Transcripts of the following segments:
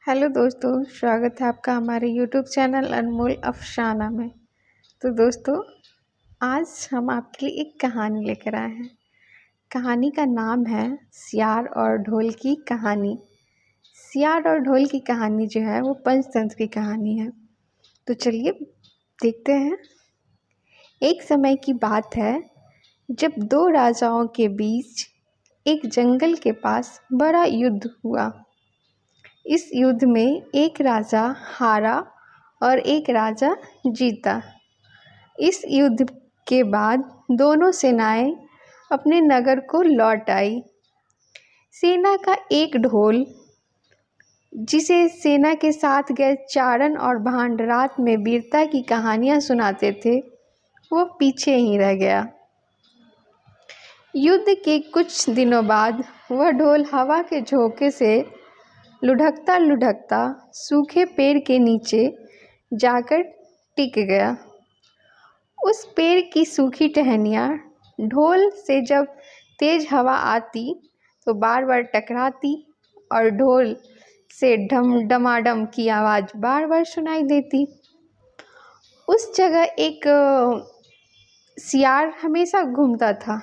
Hello दोस्तों, स्वागत है आपका हमारे यूट्यूब चैनल अनमोल अफसाना में। तो दोस्तों, आज हम आपके लिए एक कहानी लेकर आए हैं। कहानी का नाम है सियार और ढोल की कहानी। सियार और ढोल की कहानी जो है वो पंचतंत्र की कहानी है। तो चलिए देखते हैं। एक समय की बात है जब दो राजाओं के बीच एक जंगल के पास बड़ा युद्ध हुआ। इस युद्ध में एक राजा हारा और एक राजा जीता। इस युद्ध के बाद दोनों सेनाएं अपने नगर को लौट आई। सेना का एक ढोल, जिसे सेना के साथ गए चारण और भांड रात में वीरता की कहानियां सुनाते थे, वो पीछे ही रह गया। युद्ध के कुछ दिनों बाद वह ढोल हवा के झोंके से लुढ़कता लुढ़कता सूखे पेड़ के नीचे जाकर टिक गया। उस पेड़ की सूखी टहनियाँ ढोल से जब तेज हवा आती तो बार बार टकराती और ढोल से ढम डमाडम की आवाज़ बार बार सुनाई देती। उस जगह एक सियार हमेशा घूमता था।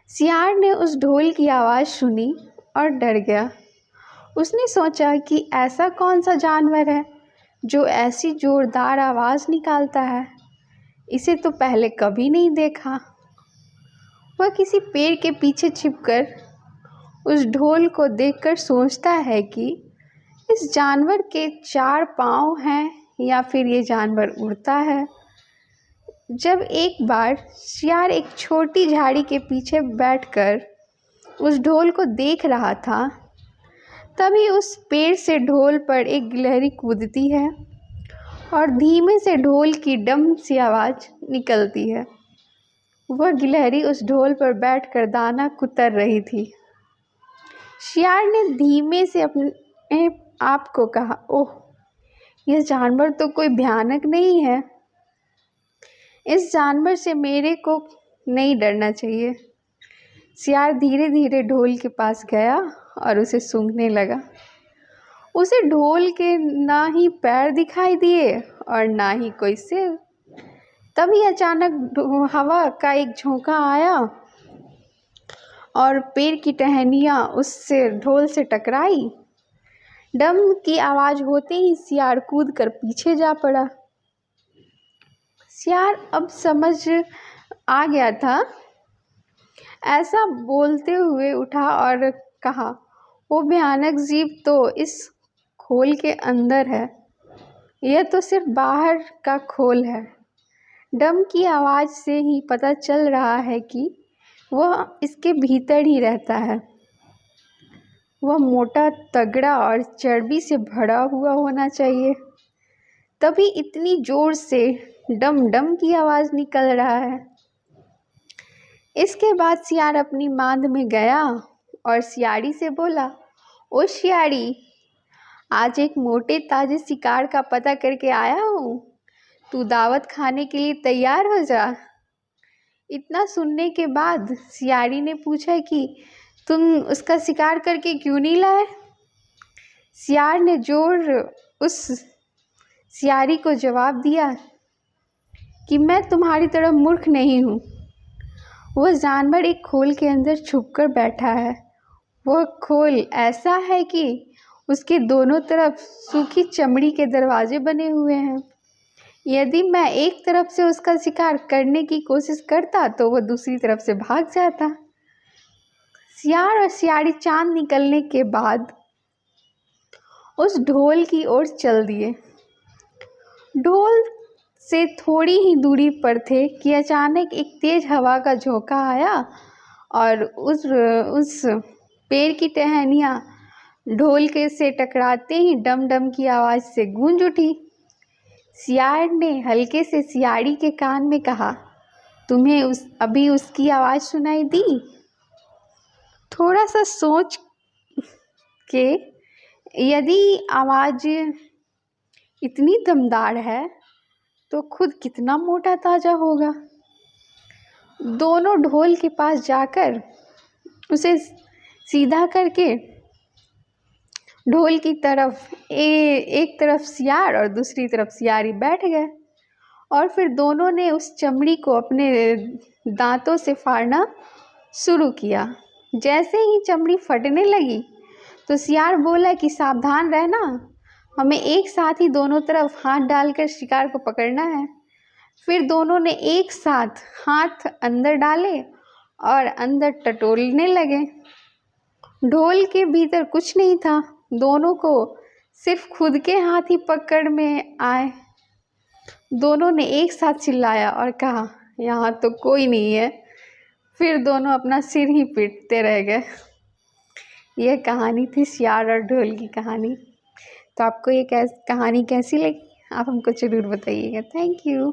सियार ने उस ढोल की आवाज़ सुनी और डर गया। उसने सोचा कि ऐसा कौन सा जानवर है जो ऐसी ज़ोरदार आवाज़ निकालता है। इसे तो पहले कभी नहीं देखा। वह किसी पेड़ के पीछे छिपकर उस ढोल को देखकर सोचता है कि इस जानवर के 4 पाँव हैं या फिर ये जानवर उड़ता है। जब एक बार सियार एक छोटी झाड़ी के पीछे बैठकर उस ढोल को देख रहा था, तभी उस पेड़ से ढोल पर एक गिलहरी कूदती है और धीमे से ढोल की डम सी आवाज़ निकलती है। वह गिलहरी उस ढोल पर बैठकर दाना कुतर रही थी। सियार ने धीमे से अपने आप को कहा, ओह, यह जानवर तो कोई भयानक नहीं है। इस जानवर से मेरे को नहीं डरना चाहिए। सियार धीरे धीरे ढोल के पास गया और उसे सूंघने लगा। उसे ढोल के ना ही पैर दिखाई दिए और ना ही कोई सिर। तभी अचानक हवा का एक झोंका आया और पेड़ की टहनियाँ उससे ढोल से टकराई। डम की आवाज़ होते ही सियार कूद कर पीछे जा पड़ा। सियार अब समझ आ गया था। ऐसा बोलते हुए उठा और कहा, वो भयानक जीव तो इस खोल के अंदर है, यह तो सिर्फ बाहर का खोल है। डम की आवाज़ से ही पता चल रहा है कि वह इसके भीतर ही रहता है। वह मोटा, तगड़ा और चर्बी से भरा हुआ होना चाहिए, तभी इतनी ज़ोर से डम डम की आवाज़ निकल रहा है। इसके बाद सियार अपनी मांद में गया और सियारी से बोला, ओ सियारी, आज एक मोटे ताजे शिकार का पता करके आया हूँ। तू दावत खाने के लिए तैयार हो जा। इतना सुनने के बाद सियारी ने पूछा कि तुम उसका शिकार करके क्यों नहीं लाए? सियार ने उस सियारी को जवाब दिया कि मैं तुम्हारी तरह मूर्ख नहीं हूँ। वह जानवर एक खोल के अंदर छुपकर बैठा है। वह खोल ऐसा है कि उसके दोनों तरफ सूखी चमड़ी के दरवाजे बने हुए हैं। यदि मैं एक तरफ से उसका शिकार करने की कोशिश करता तो वह दूसरी तरफ से भाग जाता। सियार और सियारी चांद निकलने के बाद उस ढोल की ओर चल दिए। ढोल से थोड़ी ही दूरी पर थे कि अचानक एक तेज हवा का झोंका आया और उस पेड़ की टहनियाँ ढोल के से टकराते ही डम डम की आवाज़ से गूंज उठी। सियार ने हल्के से सियारी के कान में कहा, तुम्हें अभी उसकी आवाज़ सुनाई दी? थोड़ा सा सोच के, यदि आवाज़ इतनी दमदार है तो खुद कितना मोटा ताजा होगा। दोनों ढोल के पास जाकर उसे सीधा करके ढोल की तरफ एक तरफ सियार और दूसरी तरफ सियारी बैठ गए और फिर दोनों ने उस चमड़ी को अपने दांतों से फाड़ना शुरू किया। जैसे ही चमड़ी फटने लगी तो सियार बोला कि सावधान रहना, हमें एक साथ ही दोनों तरफ हाथ डालकर शिकार को पकड़ना है। फिर दोनों ने एक साथ हाथ अंदर डाले और अंदर टटोलने लगे। ढोल के भीतर कुछ नहीं था, दोनों को सिर्फ खुद के हाथ ही पकड़ में आए। दोनों ने एक साथ चिल्लाया और कहा, यहाँ तो कोई नहीं है। फिर दोनों अपना सिर ही पीटते रह गए। यह कहानी थी सियार और ढोल की कहानी। तो आपको ये कहानी कैसी लगी, आप हमको ज़रूर बताइएगा। Thank you.